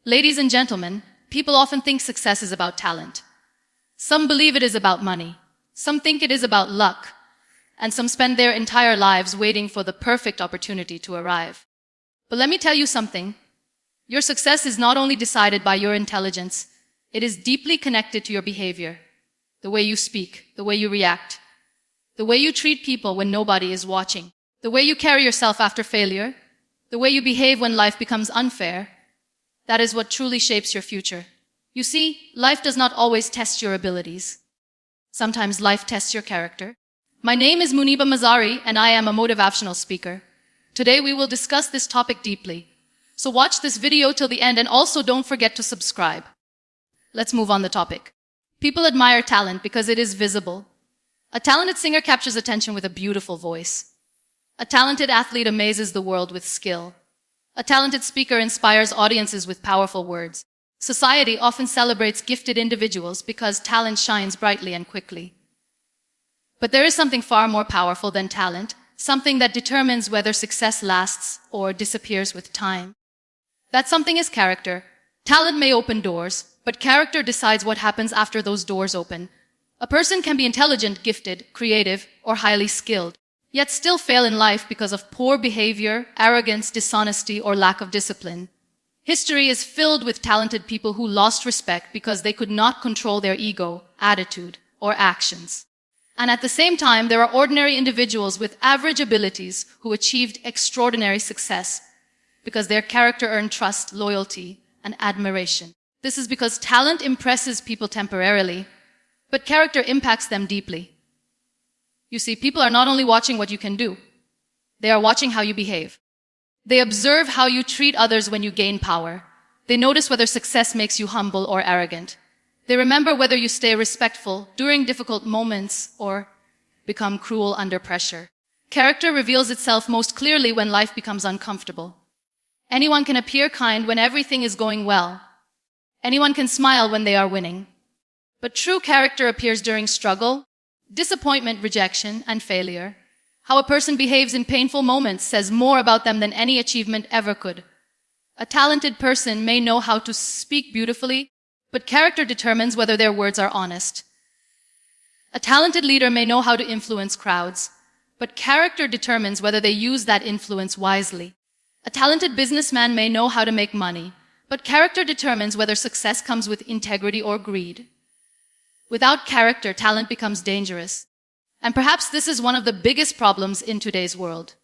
Ladies and gentlemen, people often think success is about talent. Some believe it is about money. Some think it is about luck. And some spend their entire lives waiting for the perfect opportunity to arrive. But let me tell you something. Your success is not only decided by your intelligence, it is deeply connected to your behavior. The way you speak, the way you react, the way you treat people when nobody is watching, the way you carry yourself after failure, the way you behave when life becomes unfair. That is what truly shapes your future. You see, life does not always test your abilities. Sometimes life tests your character. My name is Muniba Mazari, and I am a motivational speaker. Today we will discuss this topic deeply. So watch this video till the end and also don't forget to subscribe. Let's move on the topic. People admire talent because it is visible. A talented singer captures attention with a beautiful voice. A talented athlete amazes the world with skill. A talented speaker inspires audiences with powerful words. Society often celebrates gifted individuals because talent shines brightly and quickly. But there is something far more powerful than talent, something that determines whether success lasts or disappears with time. That something is character. Talent may open doors, but character decides what happens after those doors open. A person can be intelligent, gifted, creative, or highly skilled, yet still fail in life because of poor behavior, arrogance, dishonesty, or lack of discipline. History is filled with talented people who lost respect because they could not control their ego, attitude, or actions. And at the same time, there are ordinary individuals with average abilities who achieved extraordinary success because their character earned trust, loyalty, and admiration. This is because talent impresses people temporarily, but character impacts them deeply. You see, people are not only watching what you can do, they are watching how you behave. They observe how you treat others when you gain power. They notice whether success makes you humble or arrogant. They remember whether you stay respectful during difficult moments or become cruel under pressure. Character reveals itself most clearly when life becomes uncomfortable. Anyone can appear kind when everything is going well. Anyone can smile when they are winning. But true character appears during struggle, disappointment, rejection, and failure. How a person behaves in painful moments says more about them than any achievement ever could. A talented person may know how to speak beautifully, but character determines whether their words are honest. A talented leader may know how to influence crowds, but character determines whether they use that influence wisely. A talented businessman may know how to make money, but character determines whether success comes with integrity or greed. Without character, talent becomes dangerous. And perhaps this is one of the biggest problems in today's world.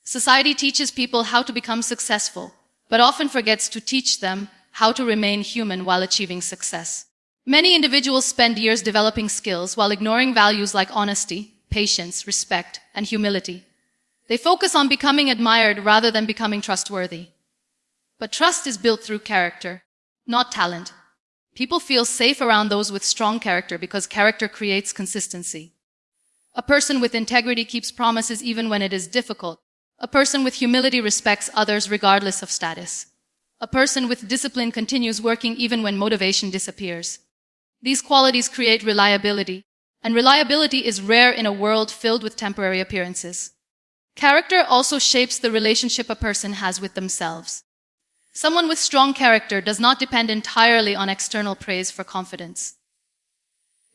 Society teaches people how to become successful, but often forgets to teach them how to remain human while achieving success. Many individuals spend years developing skills while ignoring values like honesty, patience, respect, and humility. They focus on becoming admired rather than becoming trustworthy. But trust is built through character, not talent. People feel safe around those with strong character because character creates consistency. A person with integrity keeps promises even when it is difficult. A person with humility respects others regardless of status. A person with discipline continues working even when motivation disappears. These qualities create reliability, and reliability is rare in a world filled with temporary appearances. Character also shapes the relationship a person has with themselves. Someone with strong character does not depend entirely on external praise for confidence.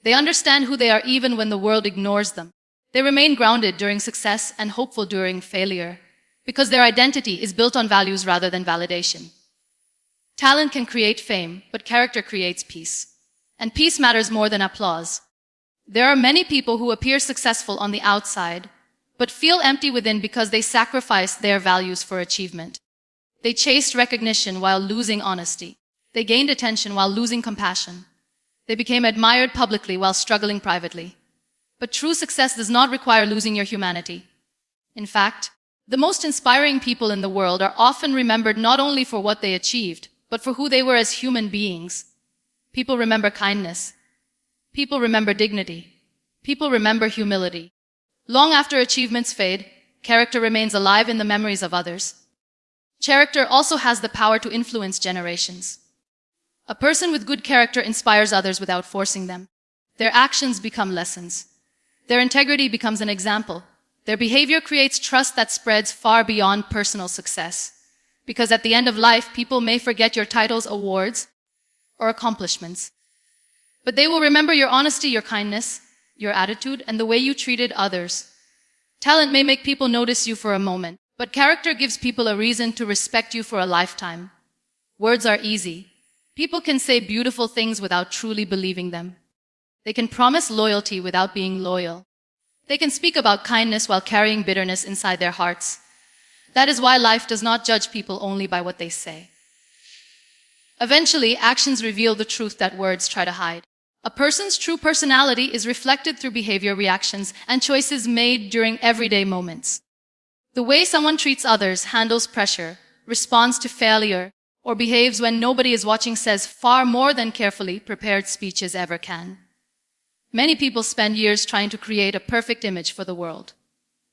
They understand who they are even when the world ignores them. They remain grounded during success and hopeful during failure, because their identity is built on values rather than validation. Talent can create fame, but character creates peace. And peace matters more than applause. There are many people who appear successful on the outside, but feel empty within because they sacrificed their values for achievement. They chased recognition while losing honesty. They gained attention while losing compassion. They became admired publicly while struggling privately. But true success does not require losing your humanity. In fact, the most inspiring people in the world are often remembered not only for what they achieved, but for who they were as human beings. People remember kindness. People remember dignity. People remember humility. Long after achievements fade, character remains alive in the memories of others. Character also has the power to influence generations. A person with good character inspires others without forcing them. Their actions become lessons. Their integrity becomes an example. Their behavior creates trust that spreads far beyond personal success. Because at the end of life, people may forget your titles, awards, or accomplishments. But they will remember your honesty, your kindness, your attitude, and the way you treated others. Talent may make people notice you for a moment, but character gives people a reason to respect you for a lifetime. Words are easy. People can say beautiful things without truly believing them. They can promise loyalty without being loyal. They can speak about kindness while carrying bitterness inside their hearts. That is why life does not judge people only by what they say. Eventually, actions reveal the truth that words try to hide. A person's true personality is reflected through behavior, reactions, and choices made during everyday moments. The way someone treats others, handles pressure, responds to failure, or behaves when nobody is watching says far more than carefully prepared speeches ever can. Many people spend years trying to create a perfect image for the world.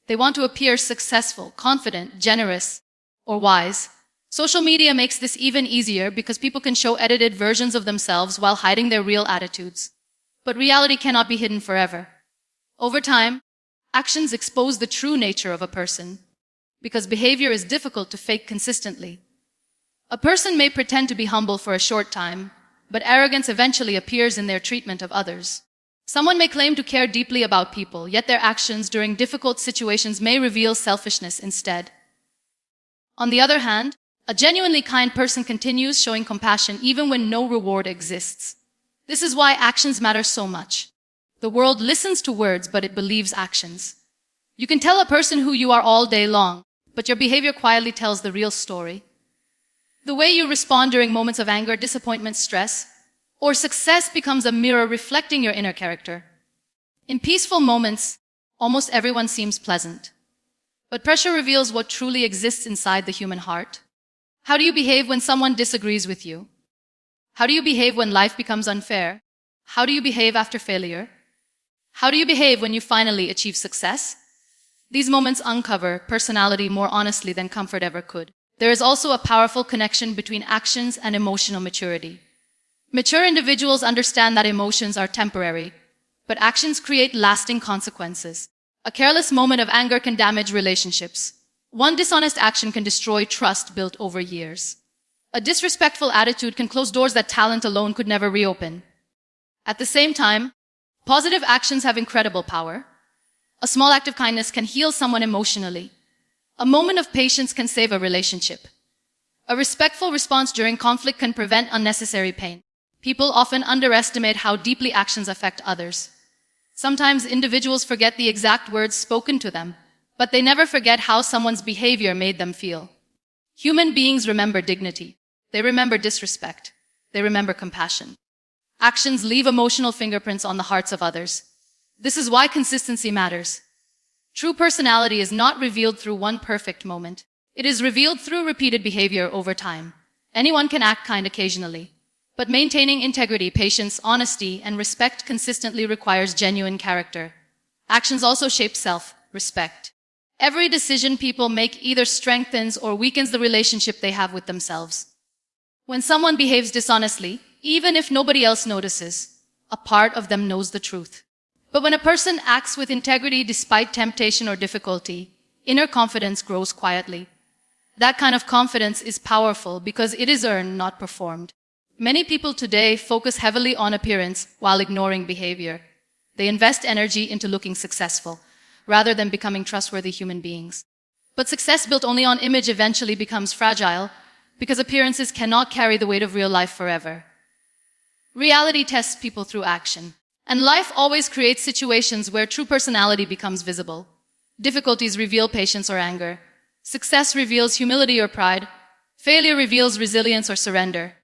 They want to appear successful, confident, generous, or wise. Social media makes this even easier because people can show edited versions of themselves while hiding their real attitudes. But reality cannot be hidden forever. Over time, actions expose the true nature of a person, because behavior is difficult to fake consistently. A person may pretend to be humble for a short time, but arrogance eventually appears in their treatment of others. Someone may claim to care deeply about people, yet their actions during difficult situations may reveal selfishness instead. On the other hand, a genuinely kind person continues showing compassion even when no reward exists. This is why actions matter so much. The world listens to words, but it believes actions. You can tell a person who you are all day long, but your behavior quietly tells the real story. The way you respond during moments of anger, disappointment, stress, or success becomes a mirror reflecting your inner character. In peaceful moments, almost everyone seems pleasant. But pressure reveals what truly exists inside the human heart. How do you behave when someone disagrees with you? How do you behave when life becomes unfair? How do you behave after failure? How do you behave when you finally achieve success? These moments uncover personality more honestly than comfort ever could. There is also a powerful connection between actions and emotional maturity. Mature individuals understand that emotions are temporary, but actions create lasting consequences. A careless moment of anger can damage relationships. One dishonest action can destroy trust built over years. A disrespectful attitude can close doors that talent alone could never reopen. At the same time, positive actions have incredible power. A small act of kindness can heal someone emotionally. A moment of patience can save a relationship. A respectful response during conflict can prevent unnecessary pain. People often underestimate how deeply actions affect others. Sometimes individuals forget the exact words spoken to them, but they never forget how someone's behavior made them feel. Human beings remember dignity. They remember disrespect. They remember compassion. Actions leave emotional fingerprints on the hearts of others. This is why consistency matters. True personality is not revealed through one perfect moment. It is revealed through repeated behavior over time. Anyone can act kind occasionally, but maintaining integrity, patience, honesty, and respect consistently requires genuine character. Actions also shape self-respect. Every decision people make either strengthens or weakens the relationship they have with themselves. When someone behaves dishonestly, even if nobody else notices, a part of them knows the truth. But when a person acts with integrity despite temptation or difficulty, inner confidence grows quietly. That kind of confidence is powerful because it is earned, not performed. Many people today focus heavily on appearance while ignoring behavior. They invest energy into looking successful, rather than becoming trustworthy human beings. But success built only on image eventually becomes fragile because appearances cannot carry the weight of real life forever. Reality tests people through action. And life always creates situations where true personality becomes visible. Difficulties reveal patience or anger. Success reveals humility or pride. Failure reveals resilience or surrender.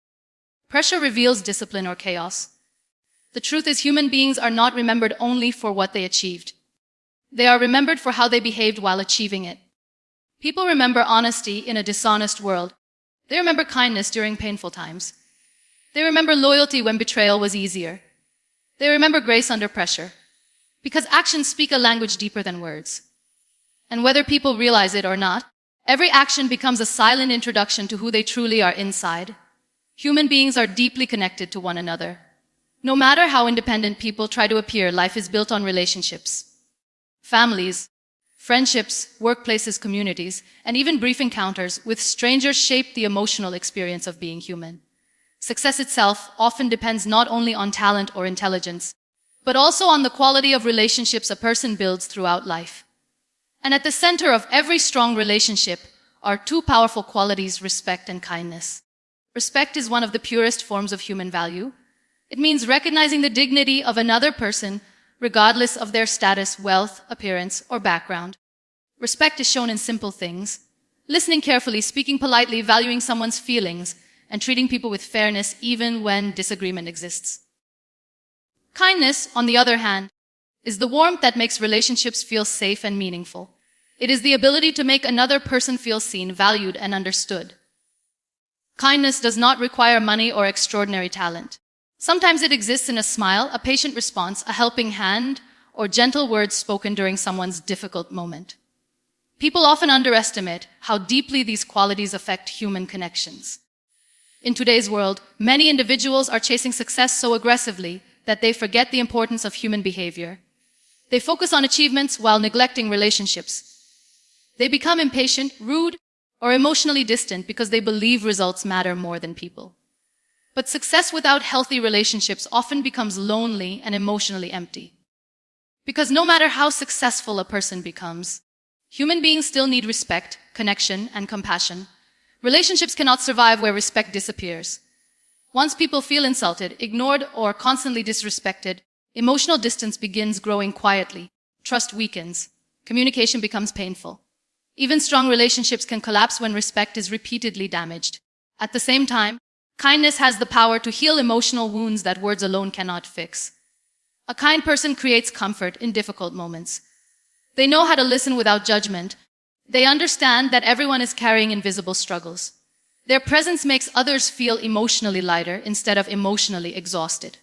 Pressure reveals discipline or chaos. The truth is, human beings are not remembered only for what they achieved. They are remembered for how they behaved while achieving it. People remember honesty in a dishonest world. They remember kindness during painful times. They remember loyalty when betrayal was easier. They remember grace under pressure, because actions speak a language deeper than words. And whether people realize it or not, every action becomes a silent introduction to who they truly are inside. Human beings are deeply connected to one another. No matter how independent people try to appear, life is built on relationships. Families, Friendships, workplaces, communities, and even brief encounters with strangers shape the emotional experience of being human. Success itself often depends not only on talent or intelligence, but also on the quality of relationships a person builds throughout life. And at the center of every strong relationship are two powerful qualities: respect and kindness. Respect is one of the purest forms of human value. It means recognizing the dignity of another person, regardless of their status, wealth, appearance, or background. Respect is shown in simple things: listening carefully, speaking politely, valuing someone's feelings, and treating people with fairness even when disagreement exists. Kindness, on the other hand, is the warmth that makes relationships feel safe and meaningful. It is the ability to make another person feel seen, valued, and understood. Kindness does not require money or extraordinary talent. Sometimes it exists in a smile, a patient response, a helping hand, or gentle words spoken during someone's difficult moment. People often underestimate how deeply these qualities affect human connections. In today's world, many individuals are chasing success so aggressively that they forget the importance of human behavior. They focus on achievements while neglecting relationships. They become impatient, rude, or emotionally distant because they believe results matter more than people. But success without healthy relationships often becomes lonely and emotionally empty. Because no matter how successful a person becomes, human beings still need respect, connection, and compassion. Relationships cannot survive where respect disappears. Once people feel insulted, ignored, or constantly disrespected, emotional distance begins growing quietly. Trust weakens. Communication becomes painful. Even strong relationships can collapse when respect is repeatedly damaged. At the same time, kindness has the power to heal emotional wounds that words alone cannot fix. A kind person creates comfort in difficult moments. They know how to listen without judgment. They understand that everyone is carrying invisible struggles. Their presence makes others feel emotionally lighter instead of emotionally exhausted.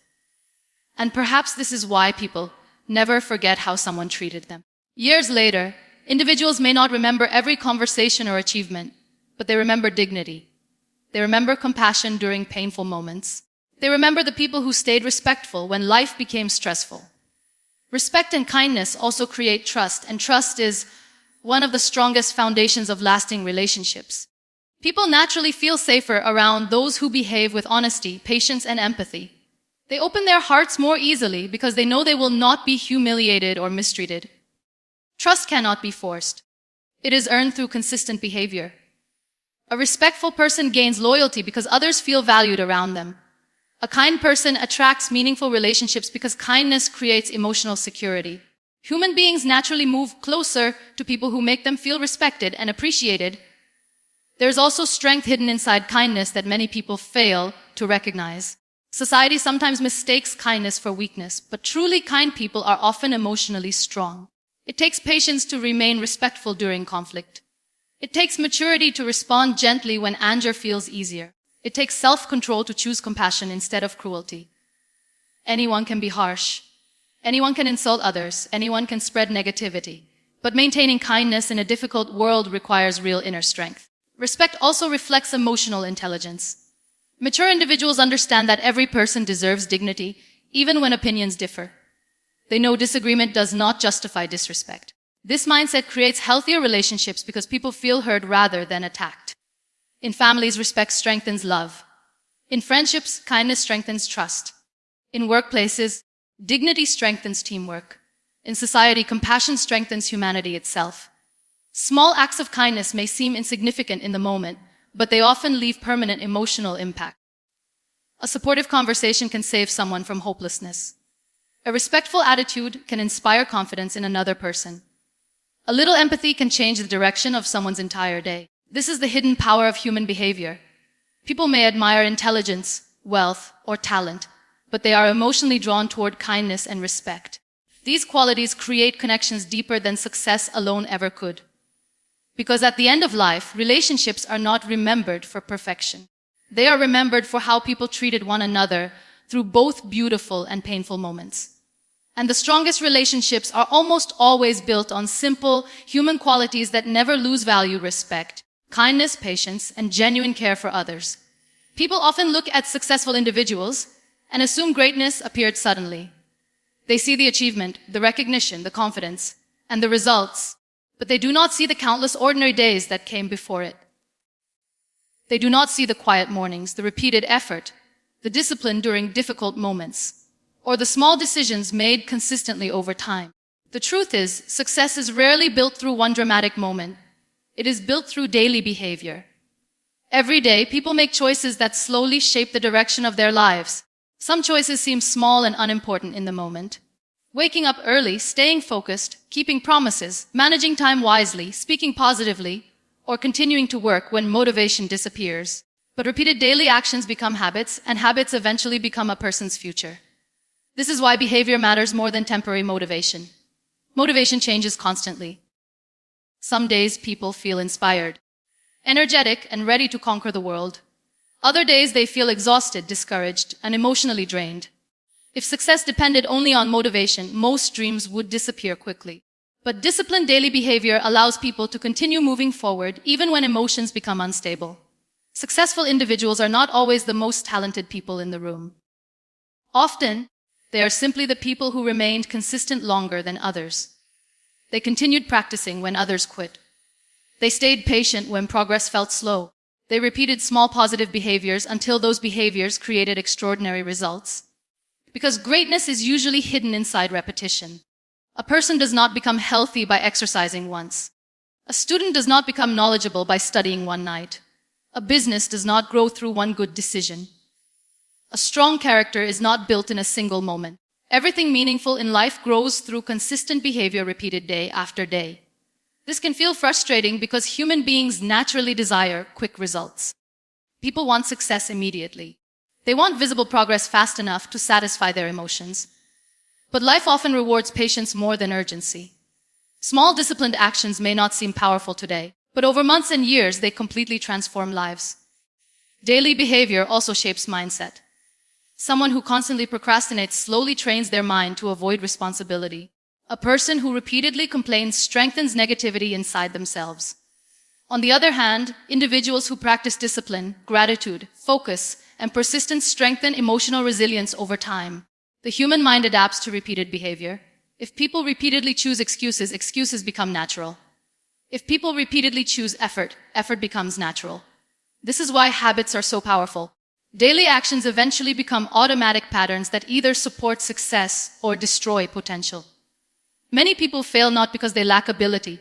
And perhaps this is why people never forget how someone treated them. Years later, individuals may not remember every conversation or achievement, but they remember dignity. They remember compassion during painful moments. They remember the people who stayed respectful when life became stressful. Respect and kindness also create trust, and trust is one of the strongest foundations of lasting relationships. People naturally feel safer around those who behave with honesty, patience, and empathy. They open their hearts more easily because they know they will not be humiliated or mistreated. Trust cannot be forced. It is earned through consistent behavior. A respectful person gains loyalty because others feel valued around them. A kind person attracts meaningful relationships because kindness creates emotional security. Human beings naturally move closer to people who make them feel respected and appreciated. There is also strength hidden inside kindness that many people fail to recognize. Society sometimes mistakes kindness for weakness, but truly kind people are often emotionally strong. It takes patience to remain respectful during conflict. It takes maturity to respond gently when anger feels easier. It takes self-control to choose compassion instead of cruelty. Anyone can be harsh. Anyone can insult others. Anyone can spread negativity. But maintaining kindness in a difficult world requires real inner strength. Respect also reflects emotional intelligence. Mature individuals understand that every person deserves dignity, even when opinions differ. They know disagreement does not justify disrespect. This mindset creates healthier relationships because people feel heard rather than attacked. In families, respect strengthens love. In friendships, kindness strengthens trust. In workplaces, dignity strengthens teamwork. In society, compassion strengthens humanity itself. Small acts of kindness may seem insignificant in the moment, but they often leave permanent emotional impact. A supportive conversation can save someone from hopelessness. A respectful attitude can inspire confidence in another person. A little empathy can change the direction of someone's entire day. This is the hidden power of human behavior. People may admire intelligence, wealth, or talent, but they are emotionally drawn toward kindness and respect. These qualities create connections deeper than success alone ever could. Because at the end of life, relationships are not remembered for perfection. They are remembered for how people treated one another through both beautiful and painful moments. And the strongest relationships are almost always built on simple human qualities that never lose value: respect, kindness, patience, and genuine care for others. People often look at successful individuals and assume greatness appeared suddenly. They see the achievement, the recognition, the confidence, and the results, But they do not see the countless ordinary days that came before it. They do not see the quiet mornings, the repeated effort, the discipline during difficult moments, or the small decisions made consistently over time. The truth is, success is rarely built through one dramatic moment. It is built through daily behavior. Every day, people make choices that slowly shape the direction of their lives. Some choices seem small and unimportant in the moment. Waking up early, staying focused, keeping promises, managing time wisely, speaking positively, or continuing to work when motivation disappears. But repeated daily actions become habits, and habits eventually become a person's future. This is why behavior matters more than temporary motivation. Motivation changes constantly. Some days people feel inspired, energetic, and ready to conquer the world. Other days they feel exhausted, discouraged, and emotionally drained. If success depended only on motivation, most dreams would disappear quickly. But disciplined daily behavior allows people to continue moving forward even when emotions become unstable. Successful individuals are not always the most talented people in the room. Often, they are simply the people who remained consistent longer than others. They continued practicing when others quit. They stayed patient when progress felt slow. They repeated small positive behaviors until those behaviors created extraordinary results. Because greatness is usually hidden inside repetition. A person does not become healthy by exercising once. A student does not become knowledgeable by studying one night. A business does not grow through one good decision. A strong character is not built in a single moment. Everything meaningful in life grows through consistent behavior repeated day after day. This can feel frustrating because human beings naturally desire quick results. People want success immediately. They want visible progress fast enough to satisfy their emotions. But life often rewards patience more than urgency. Small disciplined actions may not seem powerful today, but over months and years they completely transform lives. Daily behavior also shapes mindset. Someone who constantly procrastinates slowly trains their mind to avoid responsibility. A person who repeatedly complains strengthens negativity inside themselves. On the other hand, individuals who practice discipline, gratitude, focus, and persistence strengthen emotional resilience over time. The human mind adapts to repeated behavior. If people repeatedly choose excuses, excuses become natural. If people repeatedly choose effort, effort becomes natural. This is why habits are so powerful. Daily actions eventually become automatic patterns that either support success or destroy potential. Many people fail not because they lack ability,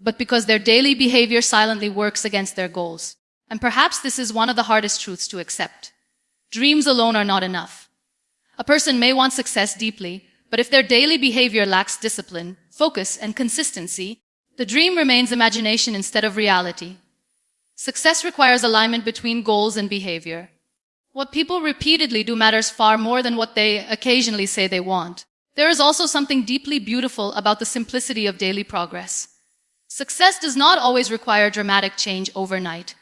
but because their daily behavior silently works against their goals. And perhaps this is one of the hardest truths to accept. Dreams alone are not enough. A person may want success deeply, but if their daily behavior lacks discipline, focus, and consistency, the dream remains imagination instead of reality. Success requires alignment between goals and behavior. What people repeatedly do matters far more than what they occasionally say they want. There is also something deeply beautiful about the simplicity of daily progress. Success does not always require dramatic change overnight.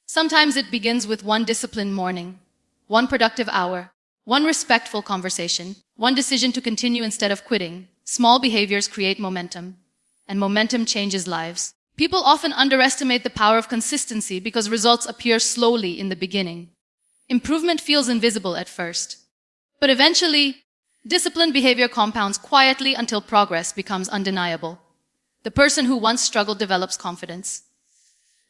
Sometimes it begins with one disciplined morning, one productive hour, one respectful conversation, one decision to continue instead of quitting. Small behaviors create momentum, and momentum changes lives. People often underestimate the power of consistency because results appear slowly in the beginning. Improvement feels invisible at first, but eventually, disciplined behavior compounds quietly until progress becomes undeniable. The person who once struggled develops confidence.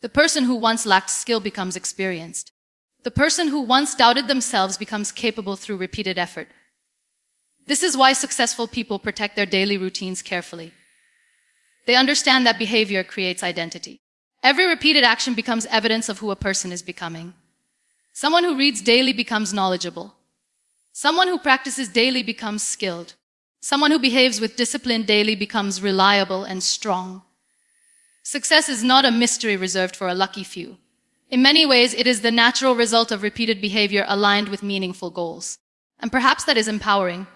The person who once lacked skill becomes experienced. The person who once doubted themselves becomes capable through repeated effort. This is why successful people protect their daily routines carefully. They understand that behavior creates identity. Every repeated action becomes evidence of who a person is becoming. Someone who reads daily becomes knowledgeable. Someone who practices daily becomes skilled. Someone who behaves with discipline daily becomes reliable and strong. Success is not a mystery reserved for a lucky few. In many ways, it is the natural result of repeated behavior aligned with meaningful goals. And perhaps that is empowering,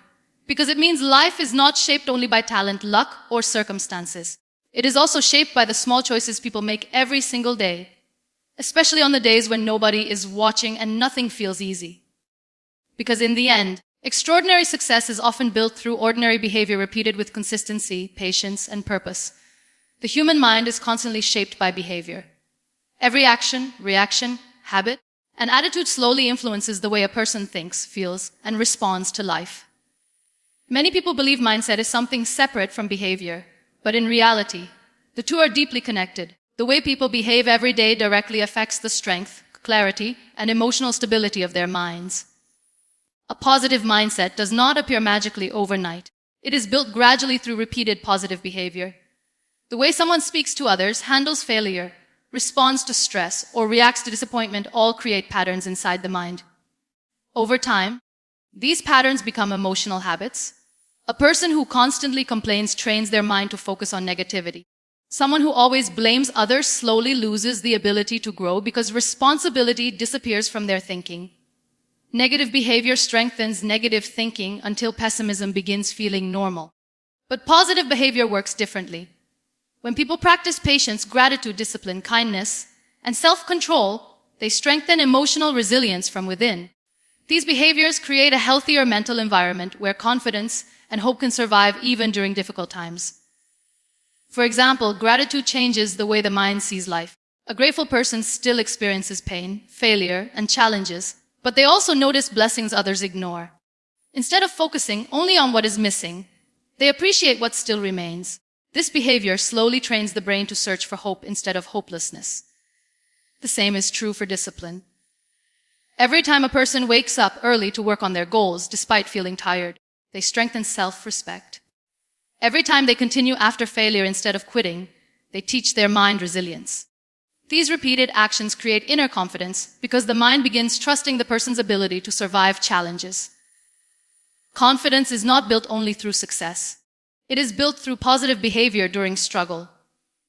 because it means life is not shaped only by talent, luck, or circumstances. It is also shaped by the small choices people make every single day, especially on the days when nobody is watching and nothing feels easy. Because in the end, extraordinary success is often built through ordinary behavior repeated with consistency, patience, and purpose. The human mind is constantly shaped by behavior. Every action, reaction, habit, and attitude slowly influences the way a person thinks, feels, and responds to life. Many people believe mindset is something separate from behavior, but in reality, The two are deeply connected. The way people behave every day directly affects the strength, clarity, and emotional stability of their minds. A positive mindset does not appear magically overnight. It is built gradually through repeated positive behavior. The way someone speaks to others, handles failure, responds to stress, or reacts to disappointment all create patterns inside the mind. Over time, these patterns become emotional habits. A person who constantly complains trains their mind to focus on negativity. Someone who always blames others slowly loses the ability to grow because responsibility disappears from their thinking. Negative behavior strengthens negative thinking until pessimism begins feeling normal. But positive behavior works differently. When people practice patience, gratitude, discipline, kindness, and self-control, they strengthen emotional resilience from within. These behaviors create a healthier mental environment where confidence and hope can survive even during difficult times. For example, gratitude changes the way the mind sees life. A grateful person still experiences pain, failure, and challenges, but they also notice blessings others ignore. Instead of focusing only on what is missing, they appreciate what still remains. This behavior slowly trains the brain to search for hope instead of hopelessness. The same is true for discipline. Every time a person wakes up early to work on their goals despite feeling tired, they strengthen self-respect. Every time they continue after failure instead of quitting, they teach their mind resilience. These repeated actions create inner confidence because the mind begins trusting the person's ability to survive challenges. Confidence is not built only through success. It is built through positive behavior during struggle.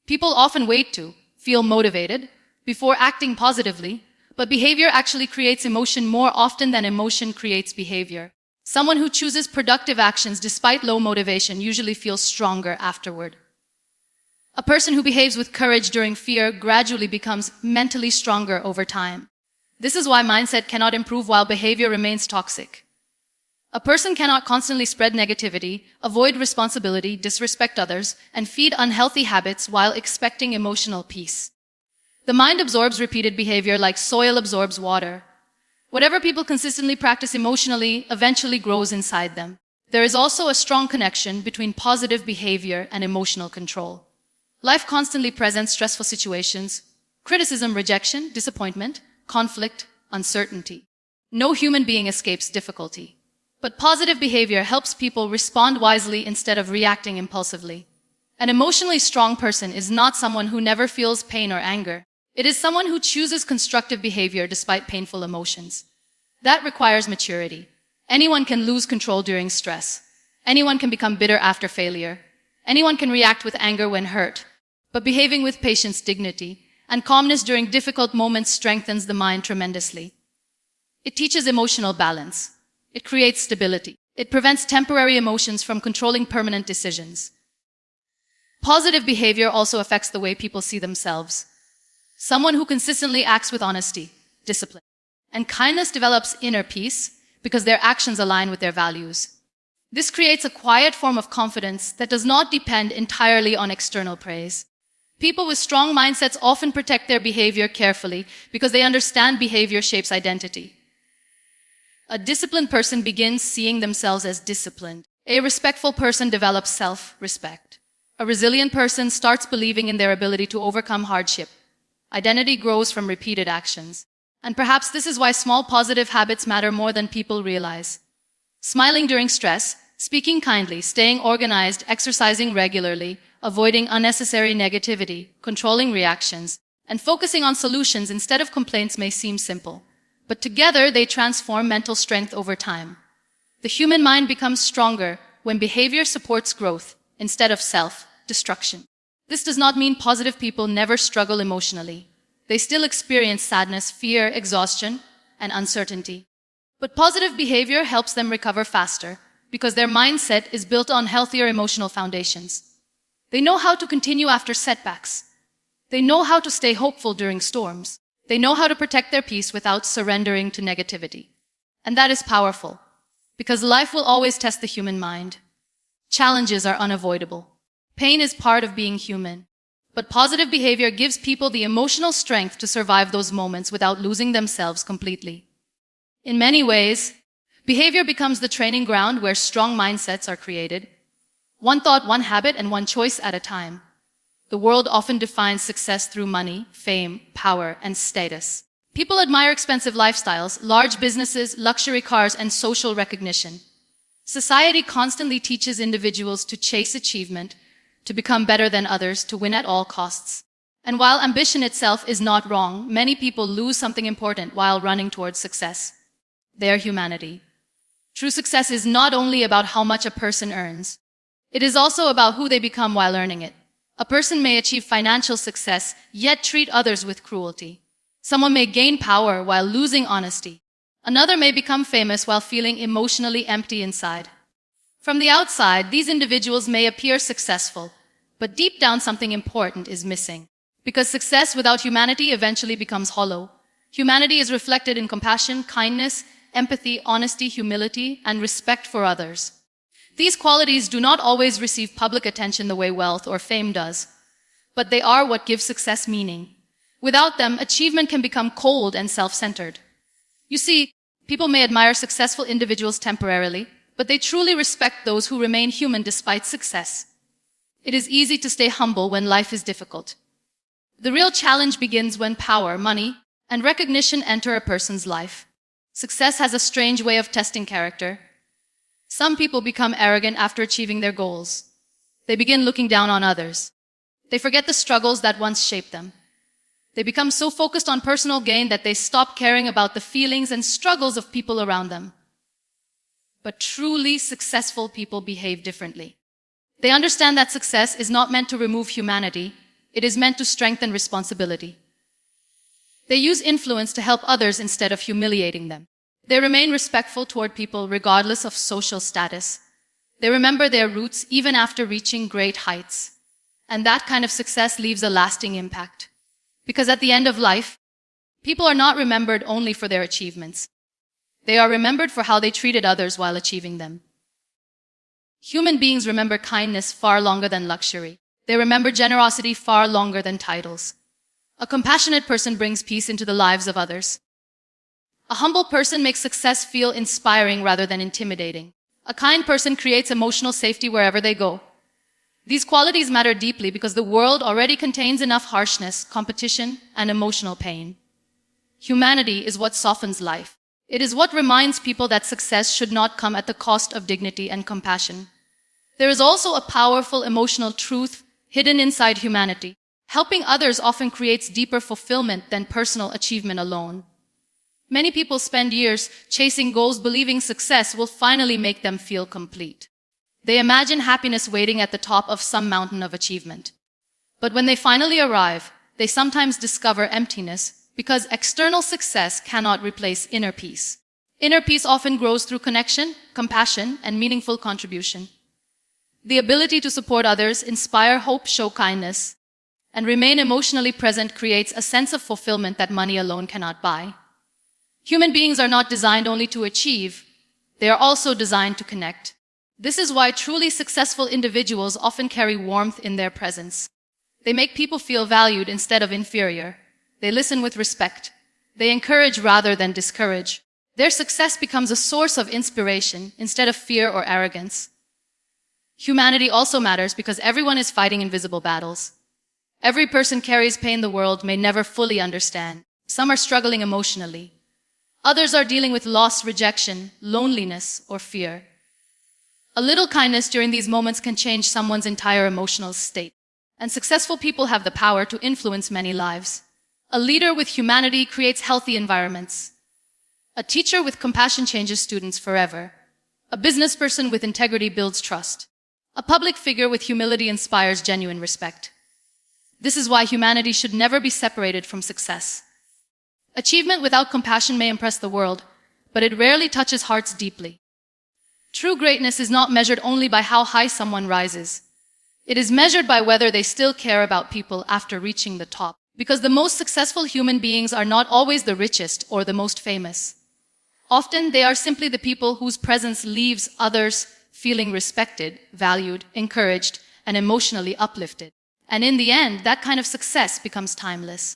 People often wait to feel motivated before acting positively, but behavior actually creates emotion more often than emotion creates behavior. Someone who chooses productive actions despite low motivation usually feels stronger afterward. A person who behaves with courage during fear gradually becomes mentally stronger over time. This is why mindset cannot improve while behavior remains toxic. A person cannot constantly spread negativity, avoid responsibility, disrespect others, and feed unhealthy habits while expecting emotional peace. The mind absorbs repeated behavior like soil absorbs water. Whatever people consistently practice emotionally eventually grows inside them. There is also a strong connection between positive behavior and emotional control. Life constantly presents stressful situations: criticism, rejection, disappointment, conflict, uncertainty. No human being escapes difficulty. But positive behavior helps people respond wisely instead of reacting impulsively. An emotionally strong person is not someone who never feels pain or anger. It is someone who chooses constructive behavior despite painful emotions. That requires maturity. Anyone can lose control during stress. Anyone can become bitter after failure. Anyone can react with anger when hurt. But behaving with patience, dignity, and calmness during difficult moments strengthens the mind tremendously. It teaches emotional balance. It creates stability. It prevents temporary emotions from controlling permanent decisions. Positive behavior also affects the way people see themselves. Someone who consistently acts with honesty, discipline, and kindness develops inner peace because their actions align with their values. This creates a quiet form of confidence that does not depend entirely on external praise. People with strong mindsets often protect their behavior carefully because they understand behavior shapes identity. A disciplined person begins seeing themselves as disciplined. A respectful person develops self-respect. A resilient person starts believing in their ability to overcome hardship. Identity grows from repeated actions. And perhaps this is why small positive habits matter more than people realize. Smiling during stress, speaking kindly, staying organized, exercising regularly, avoiding unnecessary negativity, controlling reactions, and focusing on solutions instead of complaints may seem simple. But together they transform mental strength over time. The human mind becomes stronger when behavior supports growth instead of self-destruction. This does not mean positive people never struggle emotionally. They still experience sadness, fear, exhaustion, and uncertainty. But positive behavior helps them recover faster because their mindset is built on healthier emotional foundations. They know how to continue after setbacks. They know how to stay hopeful during storms. They know how to protect their peace without surrendering to negativity. And that is powerful, because life will always test the human mind. Challenges are unavoidable. Pain is part of being human. But positive behavior gives people the emotional strength to survive those moments without losing themselves completely. In many ways, behavior becomes the training ground where strong mindsets are created. One thought, one habit, and one choice at a time. The world often defines success through money, fame, power, and status. People admire expensive lifestyles, large businesses, luxury cars, and social recognition. Society constantly teaches individuals to chase achievement, to become better than others, to win at all costs. And while ambition itself is not wrong, many people lose something important while running towards success: their humanity. True success is not only about how much a person earns. It is also about who they become while earning it. A person may achieve financial success, yet treat others with cruelty. Someone may gain power while losing honesty. Another may become famous while feeling emotionally empty inside. From the outside, these individuals may appear successful, but deep down something important is missing. Because success without humanity eventually becomes hollow. Humanity is reflected in compassion, kindness, empathy, honesty, humility, and respect for others. These qualities do not always receive public attention the way wealth or fame does, but they are what give success meaning. Without them, achievement can become cold and self-centered. You see, people may admire successful individuals temporarily, but they truly respect those who remain human despite success. It is easy to stay humble when life is difficult. The real challenge begins when power, money, and recognition enter a person's life. Success has a strange way of testing character. Some people become arrogant after achieving their goals. They begin looking down on others. They forget the struggles that once shaped them. They become so focused on personal gain that they stop caring about the feelings and struggles of people around them. But truly successful people behave differently. They understand that success is not meant to remove humanity. It is meant to strengthen responsibility. They use influence to help others instead of humiliating them. They remain respectful toward people regardless of social status. They remember their roots even after reaching great heights. And that kind of success leaves a lasting impact. Because at the end of life, people are not remembered only for their achievements. They are remembered for how they treated others while achieving them. Human beings remember kindness far longer than luxury. They remember generosity far longer than titles. A compassionate person brings peace into the lives of others. A humble person makes success feel inspiring rather than intimidating. A kind person creates emotional safety wherever they go. These qualities matter deeply because the world already contains enough harshness, competition, and emotional pain. Humanity is what softens life. It is what reminds people that success should not come at the cost of dignity and compassion. There is also a powerful emotional truth hidden inside humanity. Helping others often creates deeper fulfillment than personal achievement alone. Many people spend years chasing goals believing success will finally make them feel complete. They imagine happiness waiting at the top of some mountain of achievement. But when they finally arrive, they sometimes discover emptiness because external success cannot replace inner peace. Inner peace often grows through connection, compassion, and meaningful contribution. The ability to support others, inspire hope, show kindness, and remain emotionally present creates a sense of fulfillment that money alone cannot buy. Human beings are not designed only to achieve, they are also designed to connect. This is why truly successful individuals often carry warmth in their presence. They make people feel valued instead of inferior. They listen with respect. They encourage rather than discourage. Their success becomes a source of inspiration instead of fear or arrogance. Humanity also matters because everyone is fighting invisible battles. Every person carries pain the world may never fully understand. Some are struggling emotionally. Others are dealing with loss, rejection, loneliness, or fear. A little kindness during these moments can change someone's entire emotional state. And successful people have the power to influence many lives. A leader with humanity creates healthy environments. A teacher with compassion changes students forever. A business person with integrity builds trust. A public figure with humility inspires genuine respect. This is why humanity should never be separated from success. Achievement without compassion may impress the world, but it rarely touches hearts deeply. True greatness is not measured only by how high someone rises. It is measured by whether they still care about people after reaching the top. Because the most successful human beings are not always the richest or the most famous. Often they are simply the people whose presence leaves others feeling respected, valued, encouraged, and emotionally uplifted. And in the end, that kind of success becomes timeless.